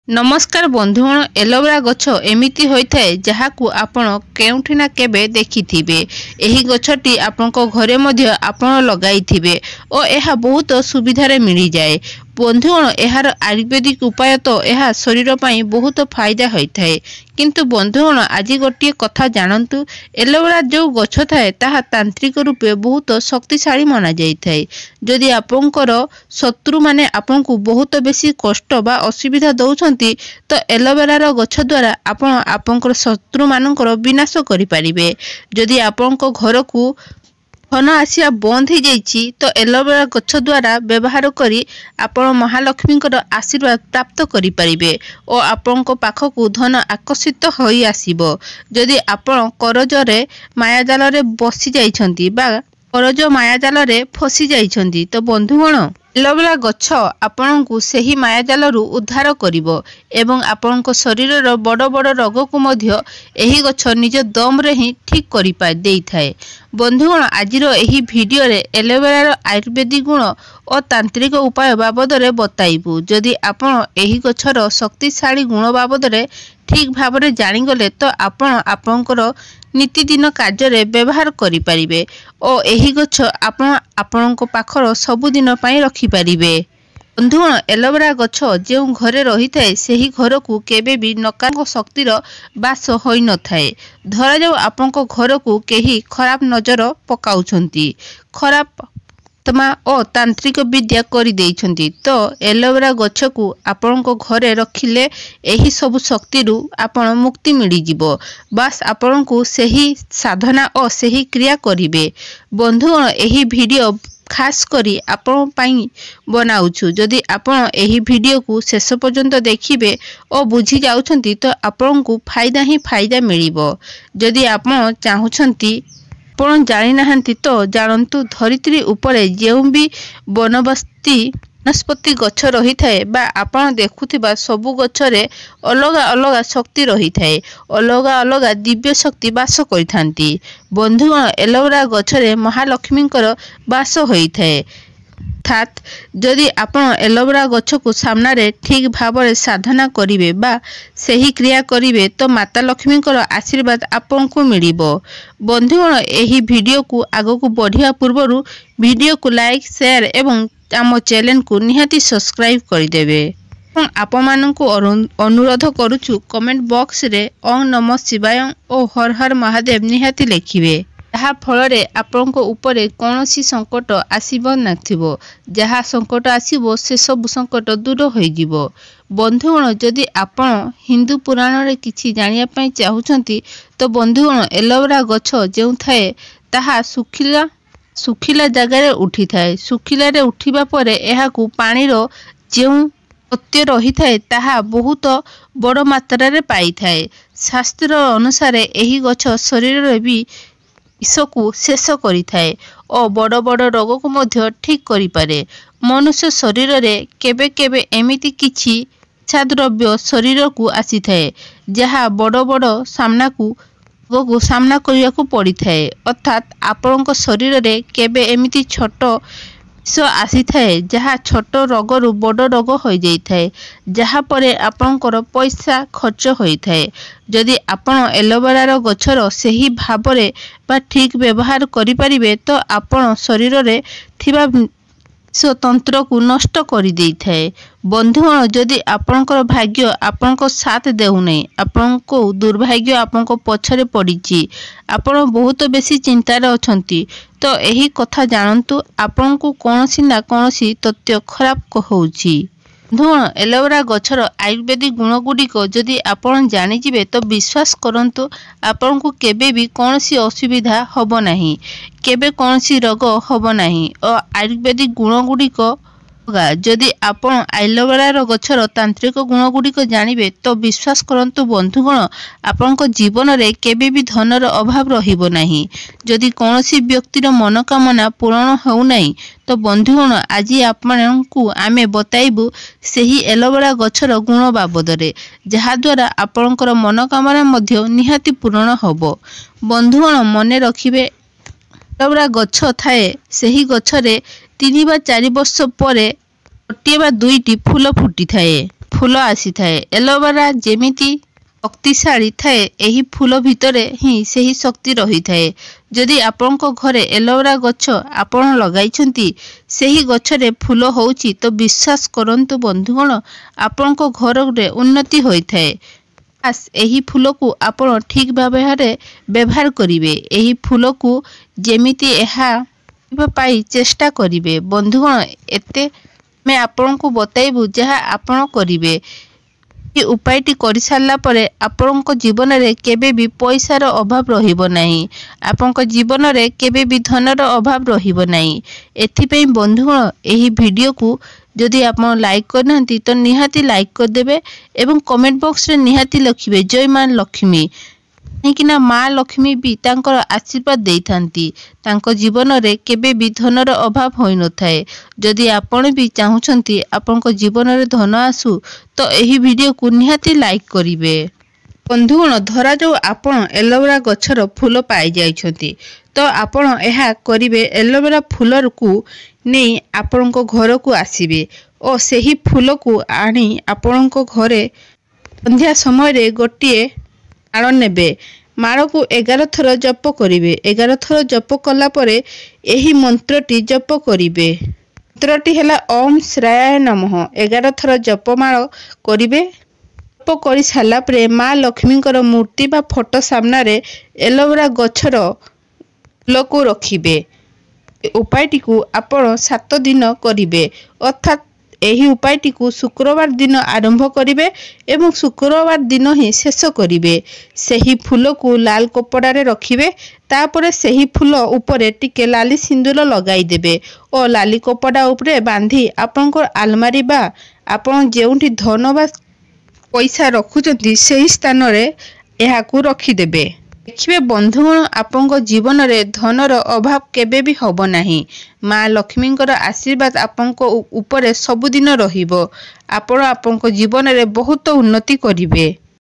नमस्कार बंधुगण एलोवेरा गछ एमिति होइथाय जहाकू आपण केउठी ना केबे देखिथिबे। एही गछटी आपनको घरे मध्य आपण लगाइथिबे ओ एहा बहुत सुविधारे मिली जाए। बंधुगण एहार आयुर्वेदिक उपाय तो एहा शरीर पई बहुत फायदा होइथाय। किंतु बंधुगण आज गोटे कथा जानतु, एलोवेरा जो गछ थाए ताहा तांत्रिक रूपे बहुत शक्तिशाली माना जाइथाय। जदि आपनकर शत्रु माने आपनकु बहुत बेसी कष्ट बा असुविधा दउछंती तो एलोवेरा रो गछ द्वारा आपण आपनकर शत्रु मानकर विनाश करि परिबे। जदि आपनको घर को धन आसिया बंद हो जाइछि तो एलोवेरा गछ द्वारा व्यवहार करी आपण महालक्ष्मी आशीर्वाद प्राप्त करि परिबे और आपनको पाखकु धन आकर्षित होई आसीबो। जदि आपण करजरे मायाजाल रे बसी जाइछंती बा करज मायाजाल रे फसी जाइछंती तो बंधुगण एलोवेरा गछ आपनकु सेही मायाजालरू उद्धार करिवो एवं आपनको शरीरर बड़ बड़ रोग को मध्य एही गछ निज दम रे ही ठीक करि पा देइथाय। बंधुगण आजिर एही वीडियो रे एलोवेरार आयुर्वेदिक गुण और तांत्रिक उपाय बाबद रे बताइबु। जदि आपण एही गछर शक्तिशाली गुण बाबद रे ठीक भाव रे जानि गले तो आपण आपनकर नीतिदिन कार्य रे व्यवहार करि परिबे और एही गछ आपण आपनको पाखर सबुदिन पई रखि परिबे। बंधुगण एलोवेरा गछ जो घरे रही थाए सेही घर को केबे भी नकारात्मक शक्तिर बास होई न थाए। धरा जाऊ आपनको घर को केही खराब नजर पकाउछंती, खराब आत्मा और तांत्रिक विद्या करि देइछंती तो एलोवेरा गछ को आपनको घरे रखिले एही सब शक्तिरु आपण मुक्ति मिली जिवो। बस आपनको सेही साधना और सेही क्रिया करिवे। बंधुगण एही वीडियो खास करी आपण पाई बनाउछु। जदि आपण एही वीडियो को शेष पर्यंत देखिबे और बुझी जाउछंती तो आपनको फायदा ही फायदा मिलिबो। जदि आपण चाहुछंती आपण जानि नाहंती तो जानंतु धरित्री उपरे जेउ भी वनस्पति गछ रही थाए बा आपण देखुथिबा सबु गछरे अलगा अलगा शक्ति रही थाए, अलगा अलगा दिव्य शक्ति बास करिथांती। बंधुगण एलोवेरा गछरे महालक्ष्मींकर बास होई थाए। अर्थात जदि आपण एलोवेरा गछ को सामना रे ठीक भाव रे साधना करिवे बा सही क्रिया करिवे तो माता लक्ष्मी आशीर्वाद आपन को मिलिबो। बंधुगण एही वीडियो को आगो को बढ़िया पूर्वरु वीडियो को लाइक शेयर एवं आम चैनल को निहाती सब्सक्राइब करदेवे। आपण माननकु अनुरोध करूछु कमेंट बॉक्स रे ओम नमः शिवाय और हर हर महादेव निहाती लिखिवे। जहा फल आपण उपरे कौनसी संकट आसीब नथिबो, जहा संकट आसीबो से सब संकट दूर होई जिवो। बंधुगण जदि आपण हिंदू पुराण रे किछि जानिया पई चाहुछंती तो बंधुगण एलोवेरा गछ जेउ थाए ताहा सुखिला जगह रे उठी थाए। सुखिला रे उठिबा परे एहा को पानी रो जेउ सत्य रही थाए ताहा बहुत बड़ मात्रा रे पाई थाए। शास्त्र अनुसार एही गछ शरीर रे भी विष को शेष करि थाए और बड़ बड़ रोग को मध्य ठीक करि पारे। मनुष्य शरीर रे केबे केबे एमिति किछि इच्छाद्रव्य शरीर को आसी थाए जहा बड़ बड़ सामना को सामना करिया को पड़ी थाए। अर्थात आपनक शरीर रे केबे एमिति छोट विष आसी थाए जहा छोट रोगरु बड़ रोग होई जाई थाए, जहा परे आपनकर पैसा खर्च होई थाए। जदि आपण एलोवेरा रो गछर सही भाव रे बा ठीक व्यवहार करि परिबे तो आपण शरीर रे थिबा तंत्र को नष्ट करि देई थाए। बंधुगण जदि आपनकर भाग्य आपनको साथ देउ नै, आपनको दुर्भाग्य आपनको पछरे पड़िछि, आपण बहुत बेसी चिंता रे अछंती तो एही कथा जानंतु आपनको कोनोसी ना कोनोसी तथ्य खराब होउछि। बंधुगण एलोवेरा गछर आयुर्वेदिक गुण गुडिक जदि आपण जानि जिवे तो विश्वास करंतु आपनको केबे भी कोनोसी असुविधा होबो नाही, केबे कोनोसी रोग होबो नाही और आयुर्वेदिक गुण गुडिक जदि आपण एलोवेरा गछर तांत्रिक गुण गुडिक जानिबे तो विश्वास करंतु बंधुगण आपनक जीवन रे केबे भी धनर अभाव रहिबो नाही। जदि कोनोसी व्यक्तिर मनोकामना पूर्ण हो नाही तो बंधुगण आज आपनकु आमे बताइबु सेही एलोवेरा गछर गुण बाबद रे जहा द्वारा आपनकर मनोकामना मध्य निहाती पूर्ण होबो। बंधुगण मने रखिबे एलोवेरा गछ थाए सेही गछरे 3 ବା 4 वर्ष परे गोटे बा 2टी फूल फुटी थाए। फूल आसी थाए। एलोवेरा जेमिति शक्तिशाली थाए एही फूल भितरे ही सही शक्ति रही थाए। जदि आपणको घरे एलोवेरा गछ आपण लगाइछंती सही गछरे फूल होउची तो विश्वास करंतु बंधुगण आपणको घरे उन्नति होई थाए। एही फूल को आपण ठीक भाबरे व्यवहार करिवे। एही फूल को जेमिति एहा पाई चेष्टा करिवे। बंधुगण एते मैं आपण को बताइबु जहा आपण करिवे। उपायटी कर सारा पर आपण जीवन में केबे भी पैसार अभाव रहिबो नाही। आपण जीवन में केबे भी धनर अभाव रहिबो नाही। एथिपई बंधुगण एही वीडियो को जदि आप लाइक करना तो निहाती लाइक करदेवे एवं कमेंट बॉक्स रे निहाती लिखिबे जय मां लक्ष्मी। कहीं माँ लक्ष्मी भी तांकर आशीर्वाद दे था जीवन में केबे भी धनर अभाव हो न थाए। जदि आपण भी चाहूँगी आपण जीवन में धन आसू तो यही वीडियो को निहाती लाइक करिवे। बंधुगण धरा जो आपण एलोवेरा गछर फूल पाई जाइछंती तो आपण एहा करिवे एलोवेरा फूल को नहीं आपण घर को आसीबे और सही फूल को आनी आपण घरे संध्या समय गोटे माଳ नेबे। माळ को 11 थर जप करिवे। 11 थर जप कला परे एही मंत्रटी जप करिवे। मंत्रटी हैला ओम श्रायाय नमः। 11 थर जप माळ करिवे। जप करि साला परे माँ लक्ष्मी मूर्ति बा फोटो सामना रे एलोवेरा गछर फूल को रखिबे। उपायटी को आपण 7 दिन करिवे अर्थात एही उपायटी को शुक्रवार दिन आरंभ करिवे एवं शुक्रवार दिन ही शेष करिवे। सही फूल को लाल कपड़ा रे रखिवे। तापरे सही फूल उपरे टिके लाली सिंदूर लगाई देबे और लाली कपड़ा उपरे बांधी आपनकर आलमारी बा आपन जेउठी धन बा पैसा रखुचंती सही स्थान रे एहा को रखी देबे। देखिए बंधुगण आपण जीवन में धनर अभाव केबे भी हब नाही। माँ लक्ष्मी आशीर्वाद आपण उपरे सबुदिन रहिबो। आपण जीवन में बहुत उन्नति करिवे।